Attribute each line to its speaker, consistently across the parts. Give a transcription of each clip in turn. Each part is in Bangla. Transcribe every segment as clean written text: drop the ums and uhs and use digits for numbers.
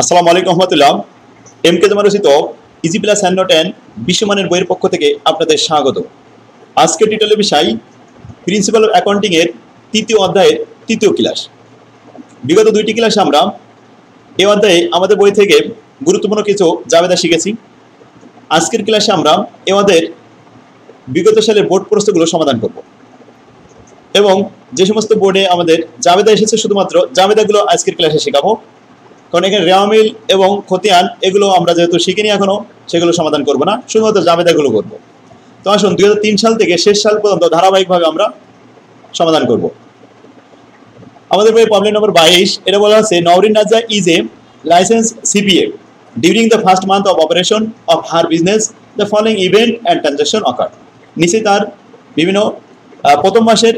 Speaker 1: আসসালামু আলাইকুম রহমতুল্লাহ। এম কে জামান রচিত easy plus hand note and বিশ্বমানের বইয়ের পক্ষ থেকে আপনাদের স্বাগত। আজকের টিটেলের বিষয় প্রিন্সিপাল অফ অ্যাকাউন্টিংয়ের তৃতীয় অধ্যায়ের তৃতীয় ক্লাস। বিগত দুইটি ক্লাসে আমরা এই অধ্যায়ে আমাদের বই থেকে গুরুত্বপূর্ণ কিছু জাবেদা শিখেছি। আজকের ক্লাসে আমরা এই অধ্যায়ের বিগত সালের বোর্ড প্রশ্নগুলো সমাধান করব এবং যে সমস্ত বোর্ডে আমাদের জাবেদা এসেছে শুধুমাত্র জাবেদাগুলো আজকের ক্লাসে শেখাবো, কারণ এখানে রেওয়ামিল এবং খতিয়ান এগুলো আমরা যেহেতু শিখিনি এখনো, সেগুলো সমাধান করব না, শুধুমাত্র জাবেদাগুলো করব। তো আসুন 2003 সাল থেকে শেষ সাল পর্যন্ত ধারাবাহিকভাবে আমরা সমাধান করব। আমাদের বই প্রবলেম নম্বর 22, এটা বলা আছে Nowrin Naza is a licence CPA during the first month of operation of her business the following event and transaction occur. নিচে তার বিভিন্ন প্রথম মাসের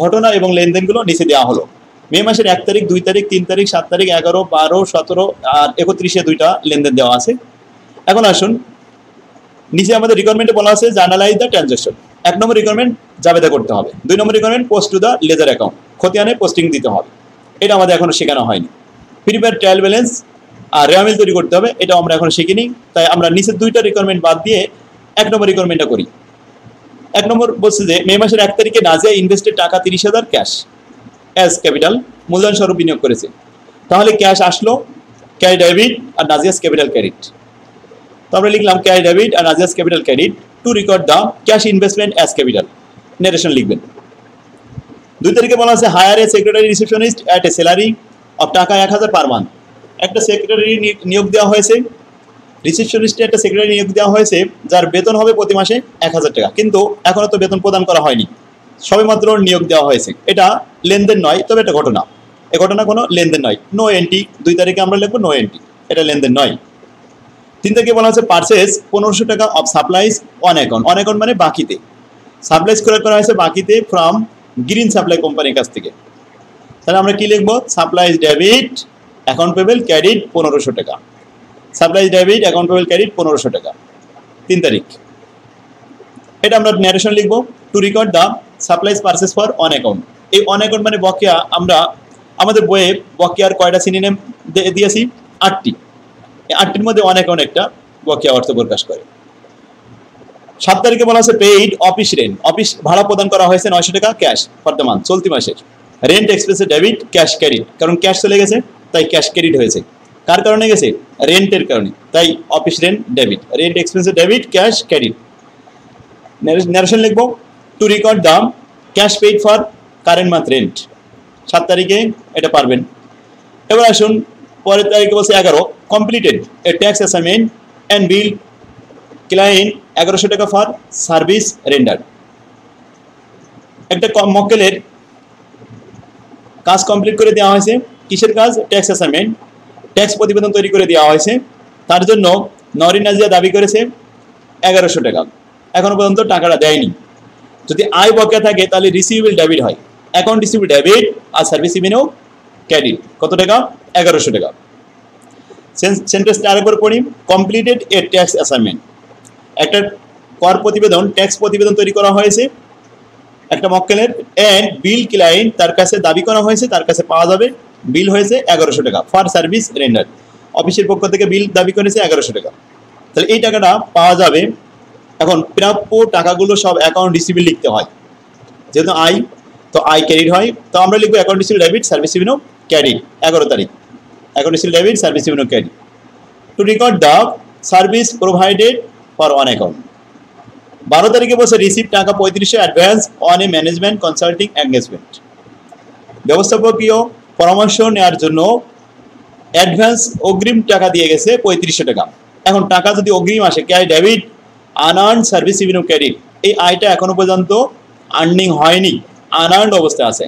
Speaker 1: ঘটনা এবং লেনদেনগুলো নিচে দেওয়া হলো। মে মাসের 1 তারিখ, 2 তারিখ, 3 তারিখ, 7 তারিখ, 11, 12, 17 আর 31 দুইটা লেনদেন দেওয়া আছে। এখন আসুন নিচে আমাদের রিকোয়ারমেন্টে বলা আছে জার্নালাইজ দ্য ট্রানজাকশন। 1 নম্বর রিকোয়ারমেন্ট জাবেদা করতে হবে, 2 নম্বর requirement post to the ledger account, খতিয়ানে পোস্টিং দিতে হবে। এটা আমাদের এখনো শেখানো হয়নি। প্রিপেয়ার ট্রায়াল ব্যালেন্স আর রেওয়ামিল তৈরি করতে হবে, এটাও আমরা এখনো শিখিনি। তাই আমরা নিচের দুইটা রিকোয়ারমেন্ট বাদ দিয়ে 1 নম্বর রিকোয়ারমেন্টটা করি। 1 নম্বর বলছে যে মে মাসের 1 তারিখে নাজিয়া ইনভেস্টেড টাকা 30,000 ক্যাশ অ্যাজ ক্যাপিটাল, মূলধন স্বরূপ বিনিয়োগ করেছে। তাহলে ক্যাশ আসলো, ক্যাশ ডেবিট আর নাজিয়াস ক্যাপিটাল ক্রেডিট। তো আমরা লিখলাম ক্যাশ ডেবিট আর Nazia's capital credit to record the cash investment as capital. Narration লিখবেন। 2 তারিখে বলা আছে hire a secretary receptionist at a salary of টাকা 1,000 পার মান্থ। একটা সেক্রেটারি নিয়োগ দেওয়া হয়েছে, রিসেপশনিস্টে একটা সেক্রেটারি নিয়োগ দেওয়া হয়েছে যার বেতন হবে প্রতি মাসে 1,000 টাকা, কিন্তু এখনো তো বেতন প্রদান করা হয়নি, সবেমাত্র নিয়োগ দেওয়া হয়েছে। এটা লেনদেন নয়, তবে এটা ঘটনা। এ ঘটনা কোনো লেনদেন নয়, নো এন্ট্রি। 2 তারিখে আমরা লিখবো নো এন্ট্রি, এটা লেনদেন নয়। 3 তারিখে বলা হচ্ছে পারচেস 1500 টাকা of supplies on account. On account মানে বাকিতে, সাপ্লাইজ ক্রয় করা হয়েছে বাকিতে ফ্রম গ্রিন সাপ্লাই কোম্পানির কাছ থেকে। তাহলে আমরা কি লিখবো? Supplies debit account payable credit 1500 টাকা। Supplies debit account payable credit 1500 টাকা 3 তারিখ। এটা আমরা ন্যারেশন লিখবো to record the supplies purchase for on account. এই অন অ্যাকাউন্ট মানে বকেয়া। আমরা আমাদের বইয়ে বকেয়ার কয়টা সিনোনিম দিয়েছি? 8টি। এই 8টির মধ্যে অন অ্যাকাউন্ট একটা বকেয়া অর্থ প্রকাশ করে। 7 তারিখে বলা আছে পেইড অফিস রেন্ট, অফিস ভাড়া প্রদান করা হয়েছে 900 টাকা ক্যাশ ফর দ্য মান্থ, চলতি মাসের। রেন্ট এক্সপেন্সে ডেবিট ক্যাশ ক্রেডিট, কারণ ক্যাশ চলে গেছে তাই ক্যাশ ক্রেডিট হয়েছে। কার কারণে গেছে? রেন্টের কারণে, তাই অফিস রেন্ট ডেবিট, রেন্ট এক্সপেন্সে ডেবিট ক্যাশ ক্রেডিট। নারেশন লিখবো to record the cash paid for current month rent. 7 তারিখে এটা পারবেন। এবার আসুন পরের তারিখে বলছে 11 completed A tax assignment and bill client 1100 টাকা ফর সার্ভিস রেন্ডার। একটা মক্কেলের কাজ কমপ্লিট করে দেওয়া হয়েছে। কিসের কাজ? ট্যাক্স অ্যাসাইনমেন্ট, ট্যাক্স প্রতিবেদন তৈরি করে দেওয়া হয়েছে। তার জন্য নওরিন নাজিয়া দাবি করেছে 1100 টাকা, এখনো পর্যন্ত টাকাটা দেয়নি। যদি আয় বকেয়া থাকে তাহলে রিসিভেবল ডেবিট হয়, অ্যাকাউন্ট রিসিভেবল ডেবিট আর সার্ভিস রিভিনিউ ক্রেডিট। কত টাকা? 1100 টাকা। সেন্টেন্সটা আরেকবার পড়ি। কমপ্লিটেড এ ট্যাক্স অ্যাসাইনমেন্ট, একটা কর প্রতিবেদন, ট্যাক্স প্রতিবেদন তৈরি করা হয়েছে একটা মক্কেলের। অ্যান্ড বিল ক্লায়েন্ট, তার কাছে দাবি করা হয়েছে, তার কাছে পাওয়া যাবে, বিল হয়েছে 1100 টাকা ফর সার্ভিস রেন্ডার। অফিসের পক্ষ থেকে বিল দাবি করেছে 1100 টাকা, তাহলে এই টাকাটা পাওয়া যাবে। এখন প্রাপ্য টাকাগুলো সব অ্যাকাউন্ট রিসিভেবল লিখতে হয়, যেহেতু আয় তো আয় ক্রেডিট হয়। তো আমরা লিখবো account receivable debit service revenue credit 11 তারিখ, account receivable debit service revenue credit to record the service provided for on account. 12 তারিখে বলছে রিসিভ টাকা 3500 advance on a management consulting engagement. ব্যবস্থাপকীয় পরামর্শ নেওয়ার জন্য অ্যাডভান্স অগ্রিম টাকা দিয়ে গেছে 3500 টাকা। এখন টাকা যদি অগ্রিম আসে, cash debit unearned service revenue credit. এই আয়টা এখনো পর্যন্ত আর্নিং হয়নি, আনআর্নড অবস্থায় আছে।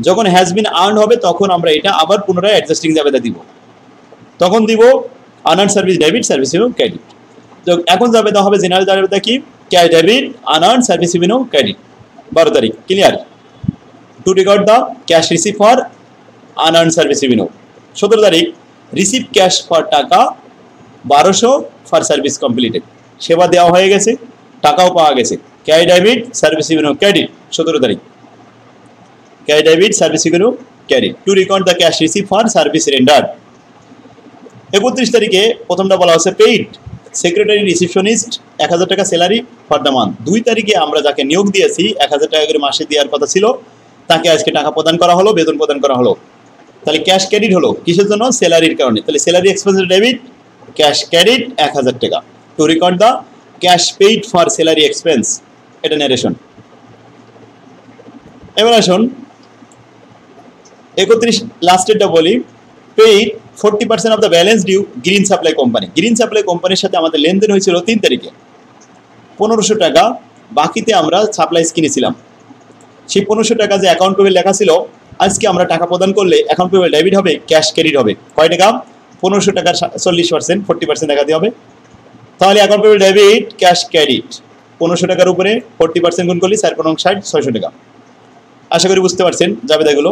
Speaker 1: যখন হ্যাজ বিন আর্ন হবে তখন আমরা এটা আবার পুনরায় অ্যাডজাস্টিং জাবেদা দিব, তখন দিব unearned service debit service revenue credit. তো এখন জাবেদা হবে জেনারেল জাবেদা কি? Cash debit unearned service revenue credit. 12 তারিখ clear. Two record the cash receive for unearned service revenue. 17 তারিখ রিসিভ ক্যাশ ফর টাকা 1200 ফর সার্ভিস কমপ্লিটেড। সেবা দেওয়া হয়ে গেছে, টাকাও পাওয়া গেছে। Cash debit service revenue credit 17 তারিখ। Cash debit service revenue credit to record the cash receive for service render. 31 তারিখে প্রথমটা বলা হচ্ছে পেইড সেক্রেটারি রিসিপশনিস্ট 1000 টাকা স্যালারি ফর দ্য মান্থ। 2 তারিখে আমরা যাকে নিয়োগ দিয়েছি 1000 টাকা করে মাসে দেওয়ার কথা ছিল, তাকে আজকে টাকা প্রদান করা হলো, বেতন প্রদান করা হলো। তাহলে ক্যাশ ক্রেডিট হলো কিসের জন্য? স্যালারির কারণে। তাহলে salary expense debit, cash credit 1000 টাকা to record the cash paid for salary expense. এটা নারেশন। এবার আসুন 31 লাস্টেরটা বলি। Paid 40% of the balance due green supply company. Green supply কোম্পানির সাথে আমাদের লেনদেন হয়েছিল 3 তারিখে 1500 টাকা, বাকিতে আমরা সাপ্লাইজ কিনেছিলাম। সেই 1500 টাকা যে অ্যাকাউন্ট পেবেল লেখা ছিল, আজকে আমরা টাকা প্রদান করলে অ্যাকাউন্ট পেবেল ডেবিট হবে, ক্যাশ ক্রেডিট হবে। কয় টাকা? 1500 টাকার 40%, 40% টাকা দিয়ে হবে। তাহলে account payable debit, cash credit 1500 টাকার উপরে 40% গুণ করলে 4×60 600 টাকা। আশা করি বুঝতে পারছেন জাবেদাগুলো।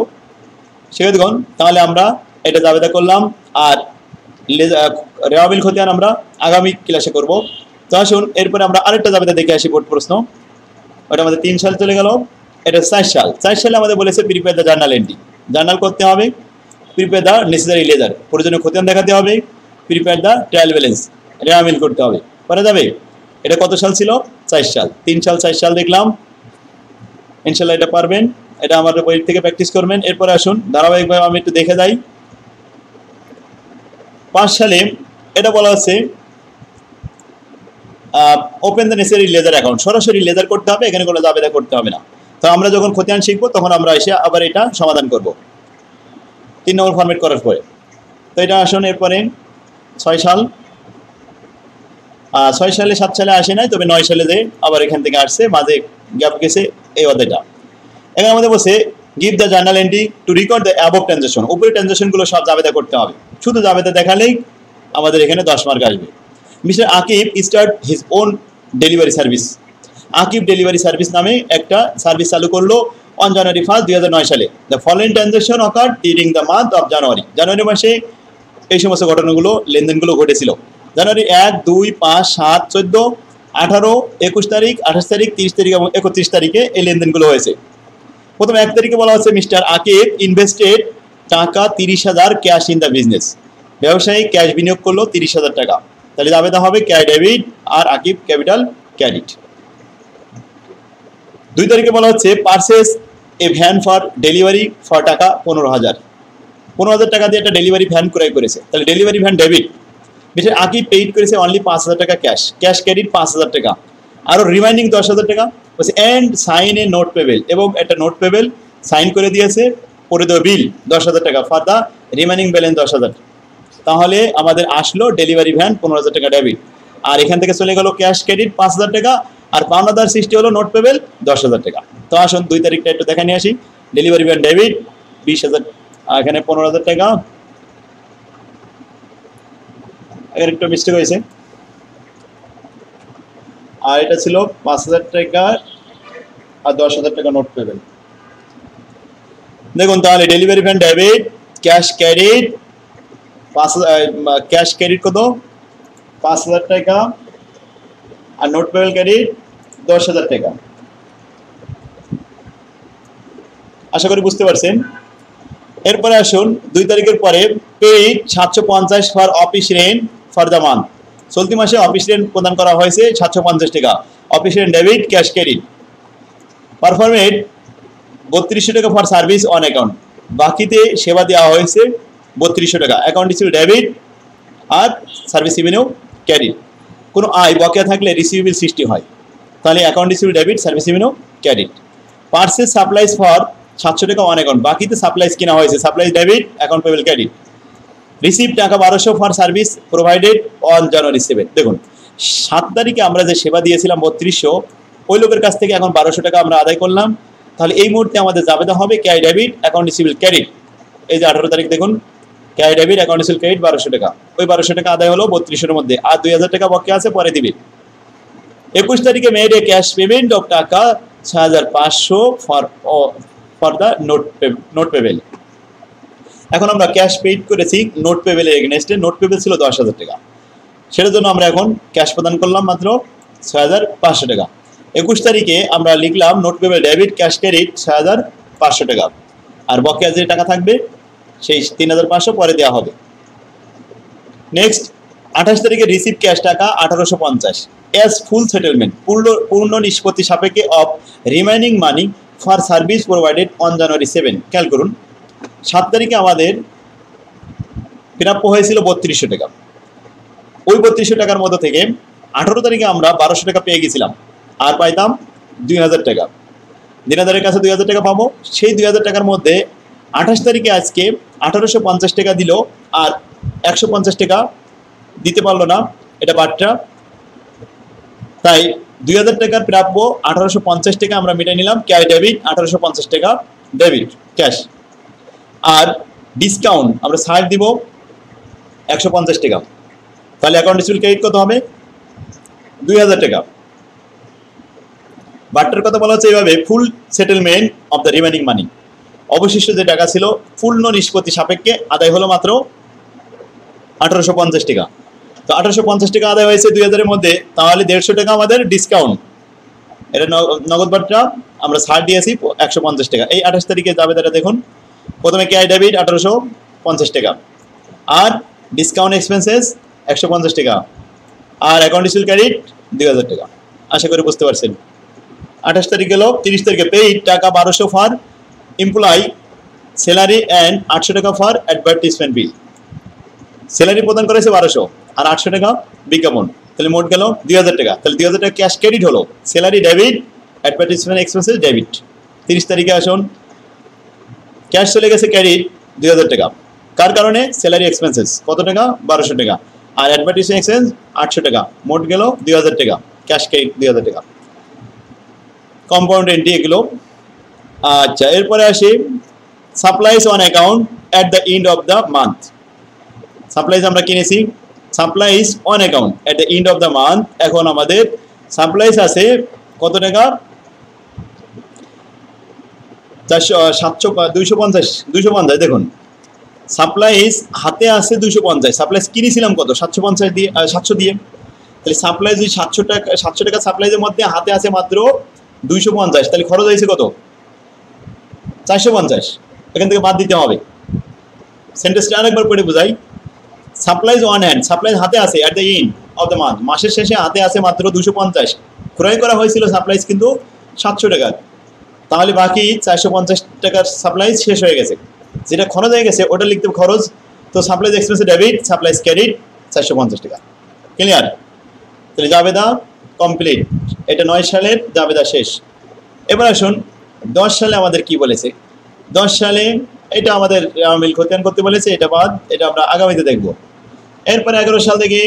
Speaker 1: সেক্ষেত্রে তাহলে আমরা এটা জাবেদা করলাম, আর রেওয়াবিল খতিয়ান আমরা আগামী ক্লাসে করব। তো আসুন এরপরে আমরা আরেকটা জাবেদা দেখে আসি, বোর্ড প্রশ্ন। ওটা আমাদের 3 সাল চলে গেল, এটা 4 সাল। 4 সালে আমাদের বলেছে prepare the journal entry, journal করতে হবে, প্রিপেয়ার দ্য নেসেসারি লেজার, প্রয়োজনীয় খতিয়ান দেখাতে হবে, প্রিপেয়ার দ্য ট্রায়াল ব্যালেন্স, রেওয়াবিল করতে হবে। করা যাবে? এটা কত সাল ছিল? 4 সাল। 3 সাল 4 সাল দেখলাম, ইনশাল্লাহ এটা পারবেন। এটা আমাদের বই থেকে প্র্যাকটিস করবেন। এরপরে আসুন ধারাবাহিকভাবে আমি একটু দেখে যাই। 5 সালে এটা বলা হচ্ছে open the necessary laser account, সরাসরি লেজার করতে হবে, এখানে কোনো জাবেদা করতে হবে না। তো আমরা যখন খতিয়ান শিখবো তখন আমরা এসে আবার এটা সমাধান করব 3 নম্বর ফরম্যাট করার পরে। তো এটা আসুন এরপরে 6 সাল। 6 সালে 7 সালে আসে নাই, তবে 9 সালে যে আবার এখান থেকে আসছে, মাঝে গ্যাপ গেছে এই অধ্যায়টা। এখানে আমাদের বলছে give the journal entry two record the above transaction. উপরে ট্রানজাকশনগুলো সব জাবেদা করতে হবে, শুধু জাবেদা দেখালেই আমাদের এখানে 10 মার্ক আসবে। Mister Akib start his own delivery service. Akib delivery service নামে একটা সার্ভিস চালু করলো অন জানুয়ারি 1, 2009 সালে। The following transaction occur during the month of January. জানুয়ারি মাসে এই সমস্ত ঘটনাগুলো, লেনদেনগুলো ঘটেছিল। জানুয়ারি 1, 2, 5, 7, 14, 18, 21 তারিখ, 28 তারিখ, 30 তারিখ এবং 31 তারিখে এই লেনদেনগুলো হয়েছে। প্রথম 1 তারিখে বলা হচ্ছে মিস্টার আকিব ইনভেস্টেড টাকা 30,000 ক্যাশ ইন দ্য বিজনেস। ব্যবসায়ী ক্যাশ বিনিয়োগ করলো 30,000 টাকা। তাহলে জাবেদা হবে ক্যাশ ডেবিট আর আকিব ক্যাপিটাল ক্রেডিট। 2 তারিখে বলা হচ্ছে purchase A van for delivery for টাকা 15,000। 15,000 টাকা দিয়ে একটা ডেলিভারি ভ্যান ক্রয় করেছে, তাহলে delivery van debit. Mister Akib paid করেছে অনলি 5,000 টাকা ক্যাশ, ক্যাশ ক্রেডিট 5,000 টাকা, আরও রিমাইনিং 10,000 টাকা বলছে and sign a note payable, এবং একটা নোট পেবেল সাইন করে দিয়েছে পরিদেয় বিল 10,000 টাকা ফর দ্য রিমাইনিং ব্যালেন্স 10,000। তাহলে আমাদের আসলো ডেলিভারি ভ্যান 15,000 টাকা ডেবিট, আর এখান থেকে চলে গেল ক্যাশ ক্রেডিট 5,000 টাকা, আর পাওনাদার সৃষ্টি হলো নোট পেবেল 10,000 টাকা। তো আসুন 2 তারিখটা একটু দেখা নিয়ে আসি। ডেলিভারি ভ্যান ডেবিট 20,000, এখানে 15,000 টাকা, এর একটু মিস্টেক হয়েছে, আর এটা ছিল 5,000 টাকা আর 10,000 টাকা নোট পেবেল। দেখুন তাহলে delivery van debit, cash credit 5,000, cash credit কত? 5,000 টাকা, আর নোট পেবেল ক্রেডিট 10,000 টাকা। আশা করি বুঝতে পারছেন। এরপরে আসুন 2 তারিখের পরে paid 750 for office rent for the month. চলতি মাসে অফিস রেন্ট প্রদান করা হয়েছে 750 টাকা। Office rent debit, cash credit. Performed 3200 টাকা ফর সার্ভিস অন অ্যাকাউন্ট। বাকিতে সেবা দেওয়া হয়েছে 3200 টাকা। অ্যাকাউন্ট ছিল ডেবিট আর সার্ভিস রেভিনিউ ক্রেডিট। কোনো আয় বকেয়া থাকলে রিসিভেবল সৃষ্টি হয়, তাহলে অ্যাকাউন্ট ছিল debit, service revenue credit. Purchase supplies for 700 টাকা অন অ্যাকাউন্ট। বাকিতে সাপ্লাইজ কেনা হয়েছে, supplies debit, account payable credit. Receive টাকা 1200 for service provided on January 7। দেখুন 7 তারিখে আমরা যে সেবা দিয়েছিলাম 3200, ওই লোকের কাছ থেকে এখন 1200 টাকা আমরা আদায় করলাম। তাহলে এই মুহূর্তে আমাদের জাবেদা হবে cash debit, account receivable credit. এই যে 18 তারিখ দেখুন cash debit, account receivable credit 1200 টাকা। ওই 1200 টাকা আদায় হলো 3200-এর মধ্যে, আর 2000 টাকা বকেয়া আছে, পরে দিবে। 21 তারিখে made a cash payment of টাকা 6,500 ফর দ্য নোট পেবেল। এখন আমরা ক্যাশ পেইড করেছি নোট পেবেলের এগেনস্টে। নোট পেবেল ছিল 10,000 টাকা, সেটার জন্য আমরা এখন ক্যাশ প্রদান করলাম মাত্র 6,500 টাকা। 21 তারিখে আমরা লিখলাম note payable debit, cash credit 6,500 টাকা, আর বকেয়া যে টাকা থাকবে সেই 3,500 পরে দেওয়া হবে। নেক্সট 28 তারিখে রিসিভ ক্যাশ টাকা 1850 এস ফুল সেটেলমেন্ট, পূর্ণ নিষ্পত্তি সাপেক্ষে of remaining money for service provided on January 7। খেয়াল করুন 7 তারিখে আমাদের প্রাপ্য হয়েছিল 3200 টাকা। ওই 3200 টাকার মধ্যে থেকে 18 তারিখে আমরা 1200 টাকা পেয়ে গেছিলাম, আর পাইতাম 2000 টাকা। দিনাদারের কাছে 2000 টাকা পাবো। সেই 2000 টাকার মধ্যে 28 তারিখে আজকে 1850 টাকা দিল, আর 150 টাকা দিতে পারলো না, এটা বাট্টা। তাই 2000 টাকার প্রাপ্য 1850 টাকা আমরা মিটাই নিলাম, ক্যাশ ডেবিট 1850 টাকা ডেবিট ক্যাশ। আর ডিসকাউন্ট আমরা ছাড় দিব 150 টাকা। তাহলে অ্যাকাউন্ট রিসিভেবল ক্রেডিট কত হবে? 2000 টাকা। বাট্টার কথা বলা হচ্ছে এইভাবে, ফুল সেটেলমেন্ট অফ দ্য রিমেনিং মানি, অবশিষ্ট যে টাকা ছিল পূর্ণ নিষ্পত্তি সাপেক্ষে আদায় হলো মাত্র 1850 টাকা। তো 1850 টাকা আদায় হয়েছে 2000-এর মধ্যে, তাহলে 150 টাকা আমাদের ডিসকাউন্ট, এটা নগদ বাট্টা আমরা ছাড় দিয়েছি 150 টাকা। এই 28 তারিখে যাবে তারা দেখুন, প্রথমে ক্যাশ ডেবিট 1850 টাকা, আর ডিসকাউন্ট এক্সপেন্সেস 150 টাকা, আর অ্যাকাউন্ট রিসিভেবল ক্রেডিট 2000 টাকা। আশা করি বুঝতে পারছেন। 28 তারিখ গেল। 30 তারিখে পেইড টাকা 1200 ফর এমপ্লয়ি স্যালারি অ্যান্ড 800 টাকা ফর অ্যাডভার্টিসমেন্ট বিল। স্যালারি প্রদান করেছে 1200 আর 800 টাকা বিজ্ঞাপন, তাহলে মোট গেল 2000 টাকা। তাহলে 2000 টাকা ক্যাশ ক্রেডিট হলো, salary debit, advertisement expenses debit. 30 তারিখে আসুন, ক্যাশ চলে গেছে ক্রেডিট 2000 টাকা, কার কারণে? স্যালারি এক্সপেন্সেস কত টাকা? 1200 টাকা, আর অ্যাডভার্টিসমেন্ট এক্সপেন্স 800 টাকা, মোট গেল 2000 টাকা ক্যাশ ক্রেডিট 2000 টাকা। কম্পাউন্ড এন্ট্রি এগুলো। আচ্ছা, এরপরে আসি supplies on account at the end of the month. Supplies আমরা কিনেছি, supplies on account at the end of the month. এখন আমাদের সাপ্লাইজ আছে কত টাকা? 250। দেখুন সাপ্লাইজ হাতে আছে 250, সাপ্লাইজ কিনেছিলাম কত? 750 দিয়ে, 700 দিয়ে। তাহলে সাপ্লাইজ 700 টাকা, 700 টাকা সাপ্লাইজের মধ্যে হাতে আছে মাত্র 250, তাহলে খরচ হয়েছে কত? 450। এখান থেকে বাদ দিতে হবে। সেন্টেন্সটা আরেকবার পড়ে বোঝাই। সাপ্লাইজ অন হ্যান্ড, সাপ্লাইজ হাতে আছে at the end of the month, মাসের শেষে হাতে আছে মাত্র 250। ক্রয় করা হয়েছিল সাপ্লাইজ কিন্তু 700 টাকার, তাহলে বাকি 450 টাকার সাপ্লাইজ শেষ হয়ে গেছে। যেটা খরচ হয়ে গেছে ওটা লিখতে খরচ, তো supplies expense debit, supplies credit 450 টাকা। ক্লিয়ার? তাহলে জাবেদা কমপ্লিট। এটা 9 সালের জাবেদা শেষ। এবার আসুন 10 সালে আমাদের কি বলেছে। 10 সালে এটা আমাদের মিল খতিয়ান করতে বলেছে, এটা বাদ, এটা আমরা আগামীতে দেখব। এরপরে 11 সাল থেকে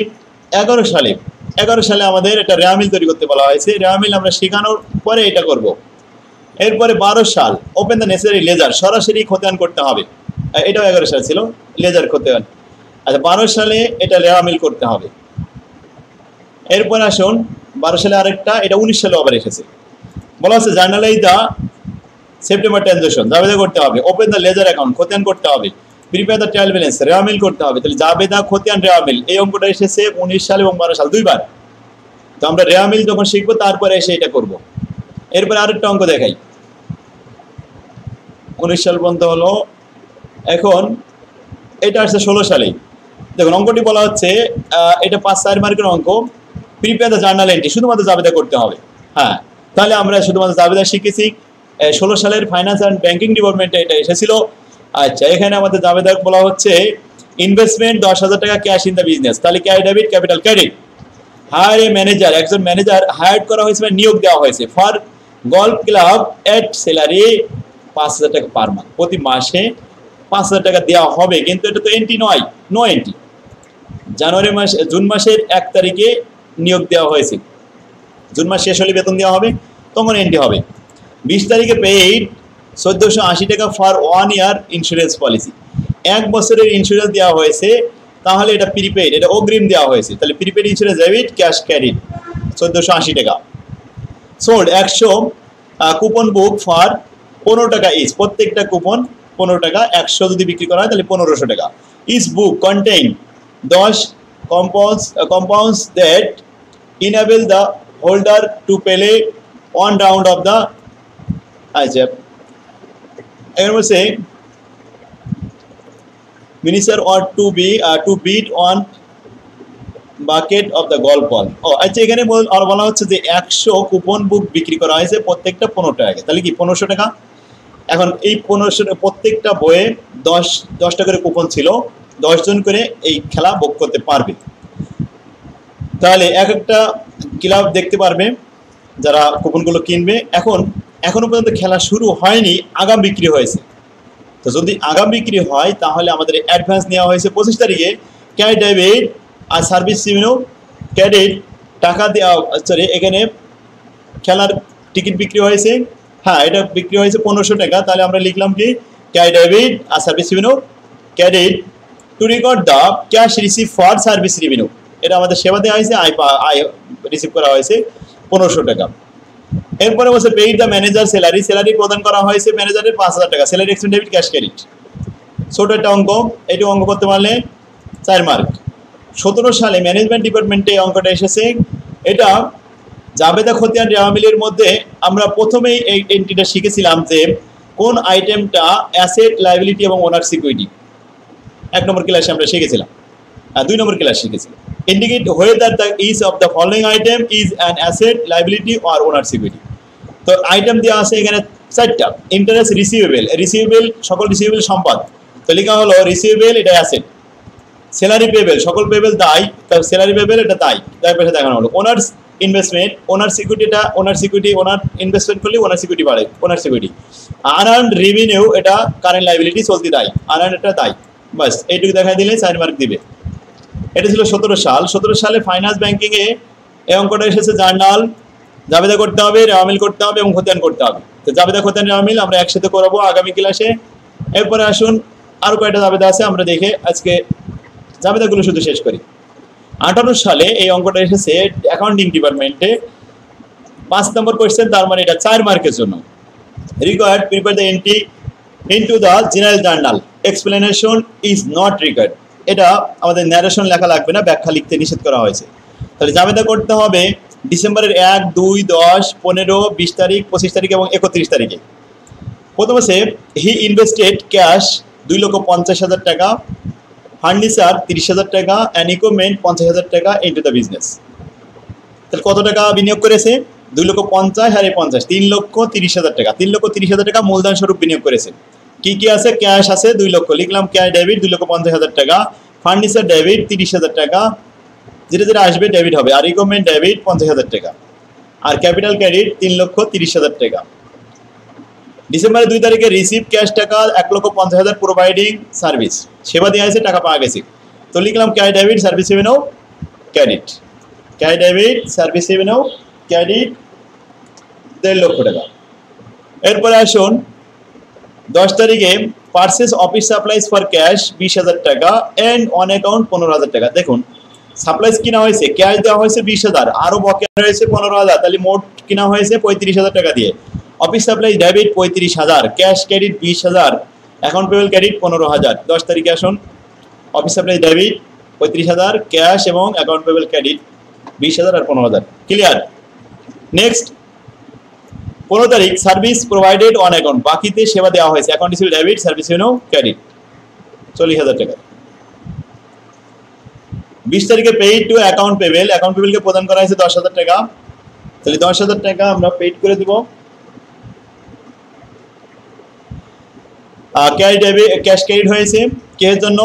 Speaker 1: 11 সালে আমাদের এটা রেয়ামিল তৈরি করতে বলা হয়েছে। রেয়ামিল আমরা শেখানোর পরে এটা করব। এরপরে 12 সাল ওপেন দ্য নেসেসারি লেজার, সরাসরি খতিয়ান করতে হবে। এটাও 11 সাল ছিল লেজার খতিয়ান। আচ্ছা, 12 সালে এটা রেয়ামিল করতে হবে। এরপরে আসুন 12 সালে আরেকটা, এটা 19 সালে আবার এসেছে। বলা হচ্ছে জার্নালাইজ দ্য সেপ্টেম্বর ট্রানজাকশন, জাবেদা করতে হবে। ওপেন দ্য লেজার অ্যাকাউন্ট, খতিয়ান করতে হবে। প্রিপেয়ার দ্য ট্রায়াল ব্যালেন্স, রেয়ামিল করতে হবে। তাহলে জাবেদা, খতিয়ান, রেয়ামিল, এই অঙ্কটা এসেছে 19 সাল এবং 12 সাল দুইবার। তো আমরা রেয়ামিল যখন শিখবো তারপরে এসে এটা করব। এরপরে আরেকটা অঙ্ক দেখাই। 19 সাল পর্যন্ত হলো। এখন এটা আসছে 16 সালে। দেখুন অঙ্কটি বলা হচ্ছে, এটা 5-4 মার্কের অঙ্ক। প্রিপেয়ার দ্য জার্নাল এন্ট্রি, শুধুমাত্র জাবেদা করতে হবে। হ্যাঁ, তাহলে আমরা শুধুমাত্র জাবেদা শিখেছি। 16 সালের ফাইন্যান্স অ্যান্ড ব্যাংকিং ডিপার্টমেন্টে এটা এসেছিল। আচ্ছা, এখানে আমাদের জাবেদা বলা হচ্ছে ইনভেস্টমেন্ট 10,000 টাকা ক্যাশ ইন দ্য বিজনেস, তাহলে cash debit, capital credit. Hire a manager, একজন ম্যানেজার হায়ার করা হয়েছে, নিয়োগ দেওয়া হয়েছে for golf club at salary 5,000 টাকা পার মান্থ, প্রতি মাসে 5,000 টাকা দেওয়া হবে। কিন্তু এটা তো এন্ট্রি নয়, নো এন্ট্রি। জুন মাসের 1 তারিখে নিয়োগ দেওয়া হয়েছে, জুন মাস শেষ হলে বেতন দেওয়া হবে, তখন এন্ট্রি হবে। 20 তারিখে পেইড 1480 টাকা ফর 1 ইয়ার ইন্স্যুরেন্স পলিসি, 1 বছরের ইন্স্যুরেন্স দেওয়া হয়েছে, তাহলে এটা প্রিপেইড, এটা অগ্রিম দেওয়া হয়েছে। তাহলে prepaid insurance debit, cash credit 1480 টাকা। সোল্ড 100 কুপন বুক ফর 15 টাকা ইচ, প্রত্যেকটা কুপন 15 টাকা, 100 যদি বিক্রি করা হয় তাহলে 1500 টাকা। Each book contain 10 compounds that enable the holder to play one round of the এর মধ্যে minister ought to bid on bucket of the golf ball. ও আচ্ছা, এখানে বলা হচ্ছে যে 100 কুপন বুক বিক্রি করা হয়েছে, প্রত্যেকটা 15 টাকা, তাহলে কি 1500 টাকা। এখন এই 1500 প্রত্যেকটা বইয়ে 10টা করে কুপন ছিল, 10 জন করে এই খেলা বুক করতে পারবে। তাহলে এক একটা ক্লাব দেখতে পারবে যারা কুপনগুলো কিনবে। এখনো পর্যন্ত খেলা শুরু হয়নি, আগাম বিক্রি হয়েছে। তো যদি আগাম বিক্রি হয় তাহলে আমাদের অ্যাডভান্স নেওয়া হয়েছে 25 তারিখে। ক্যাশ ডেবিট আর সার্ভিস রেভিনিউ ক্রেডিট টাকা দেওয়া, সরি এখানে খেলার টিকিট বিক্রি হয়েছে, হ্যাঁ এটা বিক্রি হয়েছে 1500 টাকা। তাহলে আমরা লিখলাম কি ক্যাশ ডেবিট আর service revenue credit to record the cash receive for service revenue. এটা আমাদের সেবা দেওয়া হয়েছে, আয় রিসিভ করা হয়েছে 1500 টাকা। এরপরে বলছে পেইড দ্য ম্যানেজার স্যালারি প্রদান করা হয়েছে ম্যানেজারের 5000 টাকা। Salary expense debit cash credit. ছোট একটা অঙ্ক, এটি অঙ্ক করতে পারলে 4 মার্ক। 17 সালে ম্যানেজমেন্ট ডিপার্টমেন্টে এই অঙ্কটা এসেছে। এটা জাবেদা খতিয়ান রেওয়ামিলের মধ্যে আমরা প্রথমেই এই এন্ট্রিটা শিখেছিলাম যে কোন আইটেমটা অ্যাসেট, লায়াবিলিটি এবং ওনার সিকিউরিটি। 1 নম্বর ক্লাসে আমরা শিখেছিলাম, 2 নম্বর ক্লাস শিখেছিলাম। Indicate whether the each of the following item is an asset, liability or owner security। তো আইটেম দেওয়া আছে এখানে 4টা। ইন্টারেস্ট রিসিভেবল, সকল রিসিভেবল সম্পদ, তো লেখা হলো রিসিভেবল এটা অ্যাসেট। স্যালারি পেবেল, সকল পেবেল দায়, তার স্যালারি পেবেল এটা দায় পাশে দেখানো হলো। ওনার্স ইনভেস্টমেন্ট, ওনার সিকিউরিটিটা, ওনার ইনভেস্টমেন্ট করলে ওনার সিকিউরিটি বাড়ে, ওনার সিকিউরিটি। আনআর্নড রেভিনিউ এটা কারেন্ট লায়াবিলিটি, চলতি দায়, আনআর্নড এটা দায়। বাস এইটুকু দেখা দিলে 4 মার্ক দিবে। এটা ছিল 17 সাল। 17 সালে ফাইন্যান্স ব্যাংকিংয়ে এই অঙ্কটা এসেছে। জার্নাল জাবেদা করতে হবে, রেওয়ামিল করতে হবে এবং খতিয়ান করতে হবে। তো জাবেদা খতিয়ান রেওয়ামিল আমরা একসাথে করবো আগামী ক্লাসে। এরপরে আসুন আরও কয়টা জাবেদা আছে আমরা দেখে আজকে জাবেদাগুলো শুধু শেষ করি। 18 সালে এই অঙ্কটা এসেছে অ্যাকাউন্টিং ডিপার্টমেন্টে, 5 নম্বর কোয়েশ্চেন, তার মানে এটা 4 মার্কের জন্য। Required prepare the entry into the general journal, explanation is not required. এটা আমাদের ন্যারেশন লেখা লাগবে না, ব্যাখ্যা লিখতে নিষেধ করা হয়েছে। তাহলে জাবেদা করতে হবে ডিসেম্বরের 1, 2, 10, 15, 20 তারিখ, 25 তারিখ এবং 31 তারিখে। প্রথম আছে হি ইনভেস্টেড ক্যাশ 2,50,000 টাকা, ফার্নিচার 30,000 টাকা অ্যান্ড ইকুইপমেন্ট 50,000 টাকা ইনটু দ্য বিজনেস। তাহলে কত টাকা বিনিয়োগ করেছে? 2,50,000 আর 50, 3,30,000 টাকা। 3,30,000 টাকা মূলধন স্বরূপ বিনিয়োগ করেছে। কি কি আছে? ক্যাশ আছে 2 লক্ষ, লিখলাম ক্যাশ ডেবিট 2,50,000 টাকা, ফার্নিচার ডেবিট 30,000 টাকা, যেটা যেটা আসবে ডেবিট হবে, আর ইকুইপমেন্ট ডেবিট 50,000 টাকা, আর ক্যাপিটাল ক্রেডিট 3,30,000 টাকা। ডিসেম্বরের 2 তারিখে রিসিভ ক্যাশ টাকা 1,50,000 প্রোভাইডিং সার্ভিস, সেবা দেওয়া হয়েছে, টাকা পাওয়া গেছে। তো লিখলাম cash debit service revenue credit, cash debit service revenue credit 1.5 লক্ষ টাকা। এরপরে আসুন 10 তারিখে purchase office supplies for cash 20,000 টাকা অ্যান্ড অন অ্যাকাউন্ট 15,000 টাকা। দেখুন সাপ্লাইজ কিনা হয়েছে, ক্যাশ দেওয়া হয়েছে 20,000, আরও বকেয়া রয়েছে 15,000, তাহলে মোট কিনা হয়েছে 35,000 টাকা দিয়ে। Office supplies debit 35,000, cash credit 20,000, account payable credit 15,000। 10 তারিখে আসুন অফিস সাপ্লাইজ ডেবিট 35,000, ক্যাশ এবং অ্যাকাউন্ট পেবল ক্রেডিট 20,000 আর 15,000। ক্লিয়ার? নেক্সট 15 তারিখ সার্ভিস প্রোভাইডেড অন অ্যাকাউন্ট, বাকিতে সেবা দেওয়া হয়েছে, account receive debit service revenue credit 40,000 টাকা। 20 তারিখে paid to account payable, account পেবেলকে প্রদান করা হয়েছে 10,000 টাকা, তাহলে 10,000 টাকা আমরা পেইড করে দেব। ক্যাশ ক্রেডিট হয়েছে কে জন্য?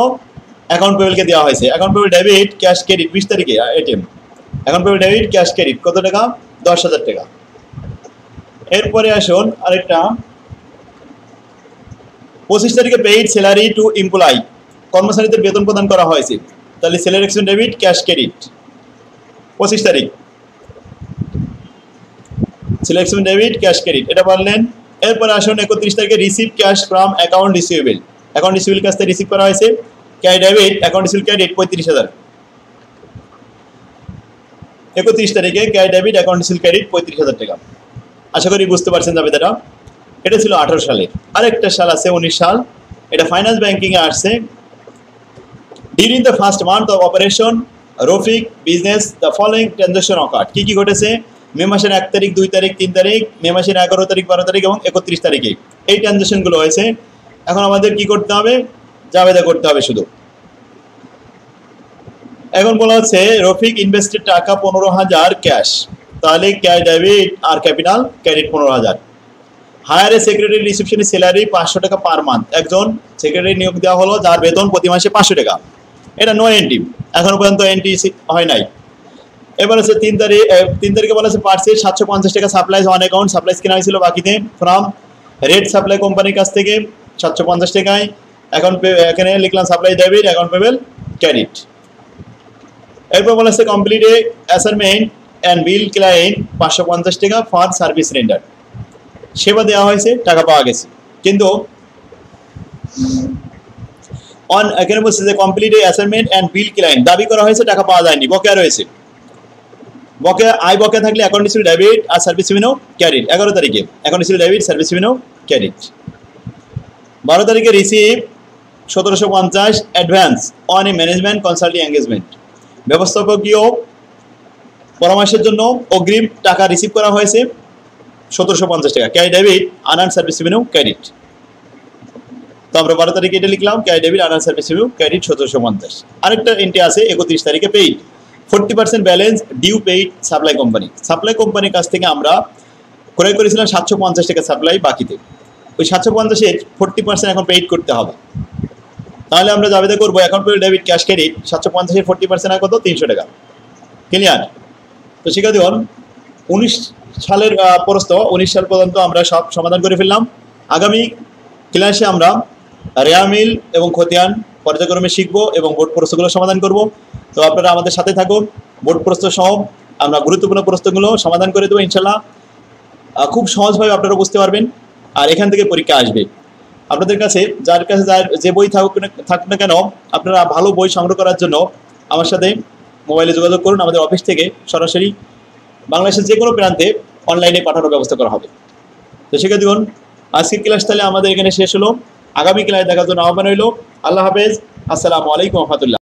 Speaker 1: অ্যাকাউন্ট পেবেলকে দেওয়া হয়েছে, account payable debit cash credit 20 তারিখে ATM, account payable debit cash credit কত টাকা? 10,000 টাকা। এরপরে আসুন আরেকটা 25 তারিখে পেইড স্যালারি টু এমপ্লয়ি, কর্মচারীদের বেতন প্রদান করা হয়েছে, তাহলে salary expense debit cash credit 25 তারিখ, salary expense debit cash credit, এটা পারলেন। এরপরে আসুন 31 তারিখে receive cash from account receivable, account receivable কাছ থেকে রিসিভ করা হয়েছে, cash debit account receivable credit 35,000। 31 তারিখে cash debit account receivable credit 35,000 টাকা। আশা করি বুঝতে পারছেন জাবেদাটা। এটা ছিল 18 সালের। আরেকটা সাল আছে 19 সাল, এটা ফাইন্যান্স ব্যাংকিংয়ে আসছে। During the first month of operation Rafiq business the following transaction occurred, কী কী ঘটেছে? মে মাসের 1 তারিখ, 2 তারিখ, 3 তারিখ, মে মাসের 11 তারিখ, 12 তারিখ এবং 31 তারিখে এই ট্রানজাকশনগুলো হয়েছে। এখন আমাদের কি করতে হবে? জাবেদা করতে হবে শুধু। এখন বলা হচ্ছে রফিক ইনভেস্টেড টাকা 15,000 ক্যাশ, তাহলে ক্যাশ ডেবিট আর capital credit 15,000। Hire a secretary রিসেপশনের স্যালারি 500 টাকা পার মান্থ, একজন সেক্রেটারি নিয়োগ দেওয়া হলো যার বেতন প্রতি মাসে 500 টাকা। এটা নো এন্ট্রি, এখনো পর্যন্ত এন্ট্রি হয় নাই। এবার হচ্ছে 3 তারিখে বলা হচ্ছে পার্সেল 750 টাকা সাপ্লাইজ অন অ্যাকাউন্ট, সাপ্লাইজ কেনা হয়েছিল বাকিতে ফ্রম রেড সাপ্লাই কোম্পানির কাছ থেকে 750 টাকায়। এখন এখানে লিখলাম supply debit, account payable credit. এরপর বলা হচ্ছে complete A assignment and bill client 550 টাকা ফর সার্ভিস রেন্ডার, সেবা দেওয়া হয়েছে, টাকা পাওয়া গেছে। কিন্তু এখানে বলছে যে complete A assignment and bill client, দাবি করা হয়েছে, টাকা পাওয়া যায়নি, বকেয়া রয়েছে। বকেয়া বকেয়া থাকলে অ্যাকাউন্ট রিসিভ ডেবিট আর সার্ভিস রিভিনিউ ক্রেডিট। 11 তারিখে account receive debit, service revenue credit. 12 তারিখে receive 1750 advance on a management consulting engagement, ব্যবস্থাপকীয় পরামর্শের জন্য অগ্রিম টাকা রিসিভ করা হয়েছে 1750 টাকা, cash debit unearned service revenue credit. তো আমরা 12 তারিখে এটা লিখলাম, cash debit unearned service revenue credit 1750। আরেকটা এন্ট্রি আছে 31 তারিখে paid 40% balance due paid supply company. Supply কোম্পানির কাছ থেকে আমরা ক্রয় করেছিলাম 750 টাকা সাপ্লাই বাকিতে, ওই 750-এর 40% এখন পেইড করতে হবে। তাহলে আমরা দাবিতে করবো account payable debit cash credit 750-এর 40% কত, 300 টাকা। ক্লিয়ার? তো শিক্ষার্থীগণ 19 সালের প্রশ্ন 19 সাল পর্যন্ত আমরা সব সমাধান করে ফেললাম। আগামী ক্লাসে আমরা রেয়ামিল এবং খতিয়ান পর্যায়ক্রমে শিখবো এবং বোর্ড প্রশ্নগুলো সমাধান করব। তো আপনারা আমাদের সাথে থাকুন, বোর্ড প্রশ্ন সহ আমরা গুরুত্বপূর্ণ প্রশ্নগুলো সমাধান করে দেবো ইনশাল্লাহ। খুব সহজভাবে আপনারা বুঝতে পারবেন, আর এখান থেকে পরীক্ষা আসবে। আপনাদের কাছে যার কাছে যে বই থাকুক না কেন, আপনারা ভালো বই সংগ্রহ করার জন্য আমার সাথে মোবাইলে যোগাযোগ করুন। আমাদের অফিস থেকে সরাসরি বাংলাদেশের যে কোনো প্রান্তে অনলাইনে পাঠানোর ব্যবস্থা করা হবে। তো শিক্ষার্থীগণ, আজকের ক্লাস তাহলে আমাদের এখানে শেষ হলো। আগামী ক্লাসে দেখার জন্য আহ্বান রইল। আল্লাহ হাফেজ, আসসালামু আলাইকুম রহমতুল্লাহ।